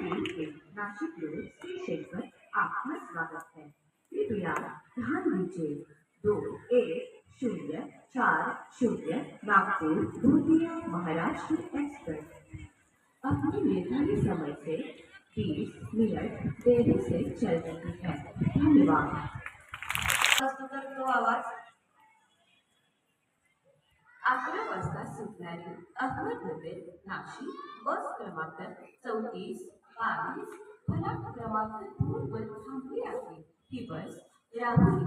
Railway Nashik road station पर आपका स्वागत है। कृपया ध्यान दीजिए 2140 नागपुर गोंदिया महाराष्ट्र एक्सप्रेस अपने निर्धारित समय से 20 मिनट देरी से चल रही है। धन्यवाद। तो आवाज 11 वाजता सुटणारी अहमदनगर नाशिक बस क्रमांक 3422 फलक क्रमांक 2 वर थांबली आहे. ही बस राहुरी